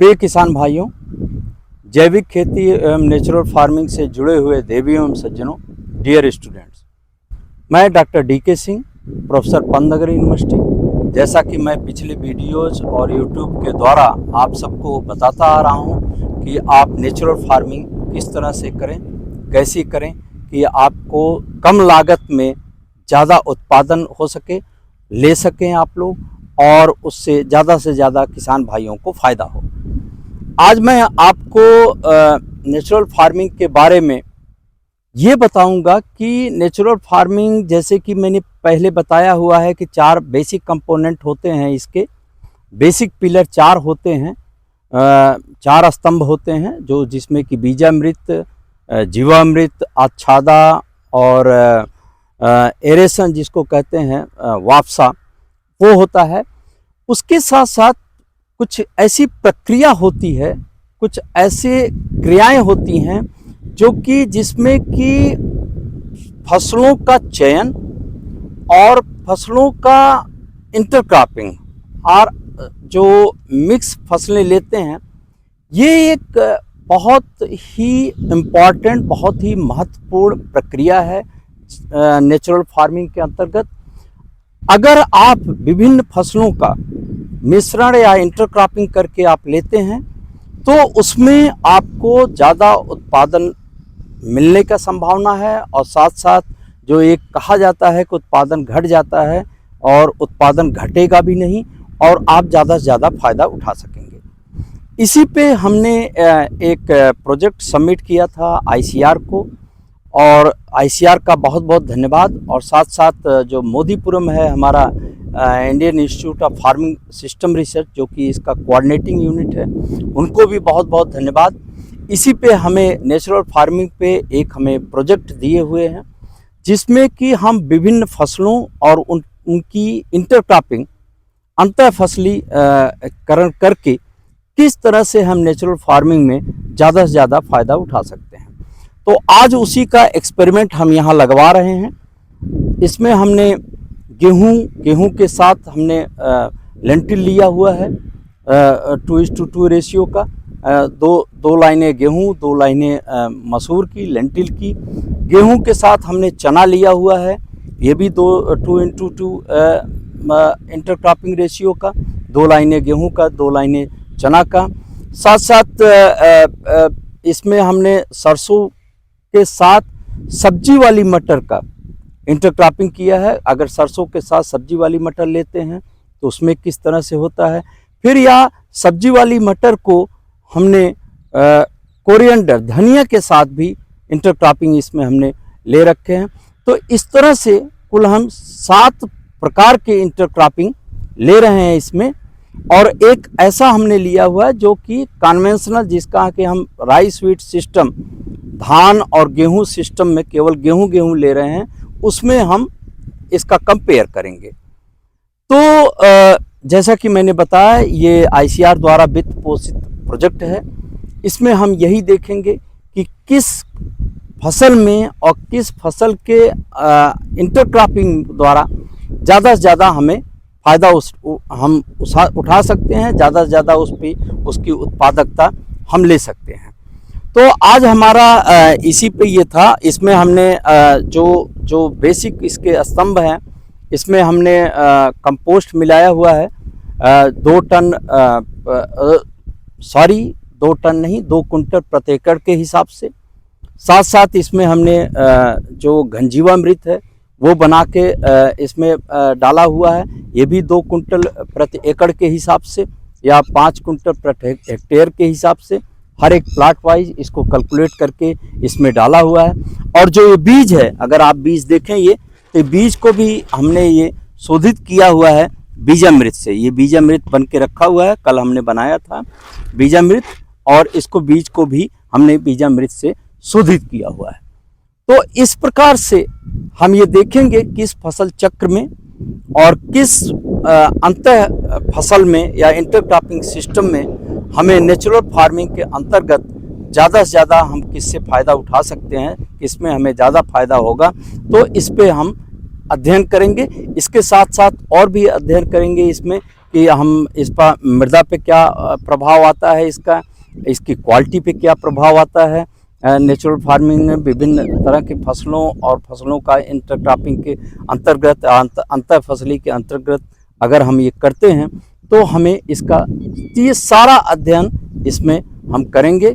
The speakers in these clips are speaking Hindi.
प्रिय किसान भाइयों, जैविक खेती एवं नेचुरल फार्मिंग से जुड़े हुए देवियों एवं सज्जनों, डियर स्टूडेंट्स, मैं doctor DK Singh, professor Pantnagar university. जैसा कि मैं पिछले वीडियोज़ और यूट्यूब के द्वारा आप सबको बताता आ रहा हूं कि आप नेचुरल फार्मिंग किस तरह से करें, कैसे करें कि आपको कम लागत में ज़्यादा उत्पादन हो सके, ले सकें आप लोग और उससे ज़्यादा किसान भाइयों को फ़ायदा हो। आज मैं आपको नेचुरल फार्मिंग के बारे में ये बताऊंगा कि नेचुरल फार्मिंग, जैसे कि मैंने पहले बताया हुआ है कि 4 बेसिक कंपोनेंट होते हैं। इसके बेसिक पिलर 4 होते हैं, 4 स्तंभ होते हैं, जो जिसमें कि बीजामृत, जीवामृत, आच्छादा और एरेशन जिसको कहते हैं वापसा, वो होता है। उसके साथ साथ कुछ ऐसी प्रक्रिया होती है, कुछ ऐसे क्रियाएं होती हैं जो कि जिसमें कि फसलों का चयन और फसलों का इंटरक्रॉपिंग और जो मिक्स फसलें लेते हैं, ये एक बहुत ही इम्पॉर्टेंट, बहुत ही महत्वपूर्ण प्रक्रिया है नेचुरल फार्मिंग के अंतर्गत। अगर आप विभिन्न फसलों का मिश्रण या इंटरक्रॉपिंग करके आप लेते हैं तो उसमें आपको ज़्यादा उत्पादन मिलने का संभावना है, और साथ साथ जो एक कहा जाता है कि उत्पादन घट जाता है, और उत्पादन घटेगा भी नहीं और आप ज़्यादा से ज़्यादा फ़ायदा उठा सकेंगे। इसी पे हमने एक प्रोजेक्ट सबमिट किया था ICR को, और ICR का बहुत बहुत धन्यवाद। और साथ साथ जो मोदीपुरम है हमारा Indian institute of farming system research, जो कि इसका कोऑर्डिनेटिंग यूनिट है, उनको भी बहुत बहुत धन्यवाद। इसी पे हमें नेचुरल फार्मिंग पे एक हमें प्रोजेक्ट दिए हुए हैं, जिसमें कि हम विभिन्न फसलों और उनकी इंटरक्रॉपिंग, अंतर फसली करण करके किस तरह से हम नेचुरल फार्मिंग में ज़्यादा से ज़्यादा फ़ायदा उठा सकते हैं। तो आज उसी का एक्सपेरिमेंट हम यहाँ लगवा रहे हैं। इसमें हमने गेहूं के साथ हमने लेंटिल लिया हुआ है 2:2 रेशियो का, दो लाइनें गेहूं, 2 लाइनें मसूर की, लेंटिल की। गेहूं के साथ हमने चना लिया हुआ है, ये भी 2:2 इंटरक्रॉपिंग रेशियो का, 2 लाइनें गेहूं का, 2 लाइनें चना का। साथ साथ इसमें हमने सरसों के साथ सब्जी वाली मटर का इंटरक्रॉपिंग किया है। अगर सरसों के साथ सब्जी वाली मटर लेते हैं तो उसमें किस तरह से होता है। फिर या सब्जी वाली मटर को हमने कोरिएंडर, धनिया के साथ भी इंटरक्रॉपिंग इसमें हमने ले रखे हैं। तो इस तरह से कुल हम 7 प्रकार के इंटरक्रॉपिंग ले रहे हैं इसमें। और एक ऐसा हमने लिया हुआ है जो कि कन्वेंशनल, जिसका कि हम राइस व्हीट सिस्टम, धान और गेहूं सिस्टम में केवल गेहूं ले रहे हैं, उसमें हम इसका कंपेयर करेंगे। तो जैसा कि मैंने बताया, ये ICR द्वारा वित्त पोषित प्रोजेक्ट है। इसमें हम यही देखेंगे कि किस फसल में और किस फसल के इंटरक्रॉपिंग द्वारा ज़्यादा से ज़्यादा हमें फ़ायदा हम उठा सकते हैं, ज़्यादा से ज़्यादा उसकी उत्पादकता हम ले सकते हैं। तो आज हमारा इसी पे ये था। इसमें हमने जो बेसिक इसके स्तंभ हैं, इसमें हमने कंपोस्ट मिलाया हुआ है 2 टन, 2 टन नहीं, 2 कुंटल प्रति एकड़ के हिसाब से। साथ साथ इसमें हमने जो घनजीवामृत है वो बना के इसमें डाला हुआ है, ये भी 2 कुंटल प्रति एकड़ के हिसाब से या 5 कुंटल प्रति हेक्टेयर के हिसाब से, हर एक प्लाट वाइज इसको कैलकुलेट करके इसमें डाला हुआ है। और जो ये बीज है, अगर आप बीज देखें ये, तो बीज को भी हमने ये शोधित किया हुआ है बीजामृत से। ये बीजामृत बन के रखा हुआ है, कल हमने बनाया था बीजामृत, और इसको बीज को भी हमने बीजामृत से शोधित किया हुआ है। तो इस प्रकार से हम ये देखेंगे किस फसल चक्र में और किस अंतर फसल में या इंटरक्रॉपिंग सिस्टम में हमें नेचुरल फार्मिंग के अंतर्गत ज़्यादा से ज़्यादा हम किससे फ़ायदा उठा सकते हैं, किसमें हमें ज़्यादा फ़ायदा होगा। तो इस पे हम अध्ययन करेंगे। इसके साथ साथ और भी अध्ययन करेंगे इसमें कि हम इस पर मृदा पे क्या प्रभाव आता है, इसकी क्वालिटी पे क्या प्रभाव आता है। नेचुरल फार्मिंग में विभिन्न तरह की फसलों और फसलों का इंटरक्रॉपिंग के अंतर्गत, अंतर फसली के अंतर्गत अगर हम ये करते हैं तो हमें इसका ये सारा अध्ययन इसमें हम करेंगे।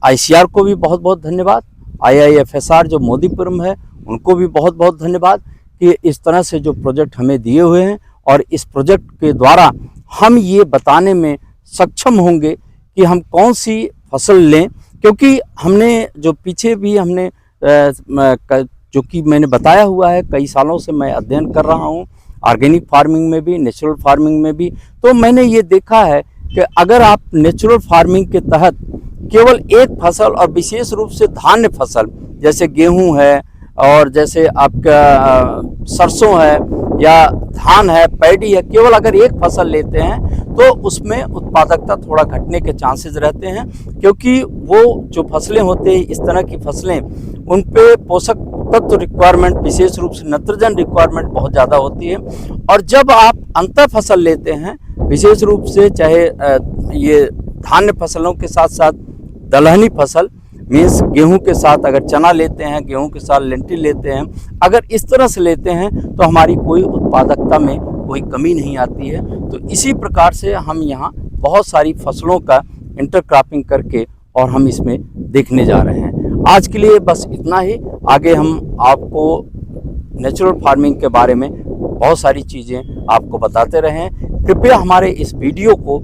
ICAR को भी बहुत बहुत धन्यवाद, IIFSR जो मोदीपुरम है उनको भी बहुत बहुत धन्यवाद कि इस तरह से जो प्रोजेक्ट हमें दिए हुए हैं, और इस प्रोजेक्ट के द्वारा हम ये बताने में सक्षम होंगे कि हम कौन सी फसल लें। क्योंकि हमने जो पीछे भी हमने जो कि मैंने बताया हुआ है, कई सालों से मैं अध्ययन कर रहा हूँ ऑर्गेनिक फार्मिंग में भी, नेचुरल फार्मिंग में भी। तो मैंने ये देखा है कि अगर आप नेचुरल फार्मिंग के तहत केवल एक फसल और विशेष रूप से धान्य फसल जैसे गेहूं है और जैसे आपका सरसों है या धान है, पैडी है, केवल अगर एक फसल लेते हैं तो उसमें उत्पादकता थोड़ा घटने के चांसेस रहते हैं, क्योंकि वो जो फसलें होते हैं, इस तरह की फसलें, उन पे पोषक तत्व रिक्वायरमेंट, विशेष रूप से नाइट्रोजन रिक्वायरमेंट बहुत ज़्यादा होती है। और जब आप अंतर फसल लेते हैं, विशेष रूप से चाहे ये धान्य फसलों के साथ साथ दलहनी फसल मीन्स गेहूं के साथ अगर चना लेते हैं, गेहूं के साथ लेंटिल लेते हैं, अगर इस तरह से लेते हैं तो हमारी कोई उत्पादकता में कोई कमी नहीं आती है। तो इसी प्रकार से हम यहाँ बहुत सारी फसलों का इंटरक्रॉपिंग करके और हम इसमें देखने जा रहे हैं। आज के लिए बस इतना ही। आगे हम आपको नेचुरल फार्मिंग के बारे में बहुत सारी चीज़ें आपको बताते रहें। कृपया हमारे इस वीडियो को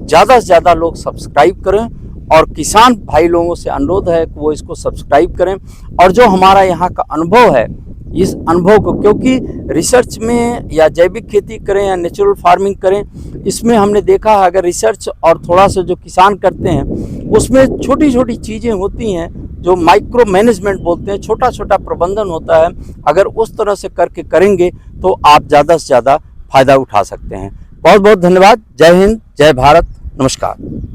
ज़्यादा से ज़्यादा लोग सब्सक्राइब करें, और किसान भाई लोगों से अनुरोध है कि वो इसको सब्सक्राइब करें। और जो हमारा यहाँ का अनुभव है, इस अनुभव को, क्योंकि रिसर्च में या जैविक खेती करें या नेचुरल फार्मिंग करें, इसमें हमने देखा है अगर रिसर्च और थोड़ा सा जो किसान करते हैं उसमें छोटी छोटी चीज़ें होती हैं जो माइक्रो मैनेजमेंट बोलते हैं, छोटा छोटा प्रबंधन होता है। अगर उस तरह से करके करेंगे तो आप ज़्यादा से ज़्यादा फायदा उठा सकते हैं। बहुत बहुत धन्यवाद। जय हिंद, जय भारत, नमस्कार।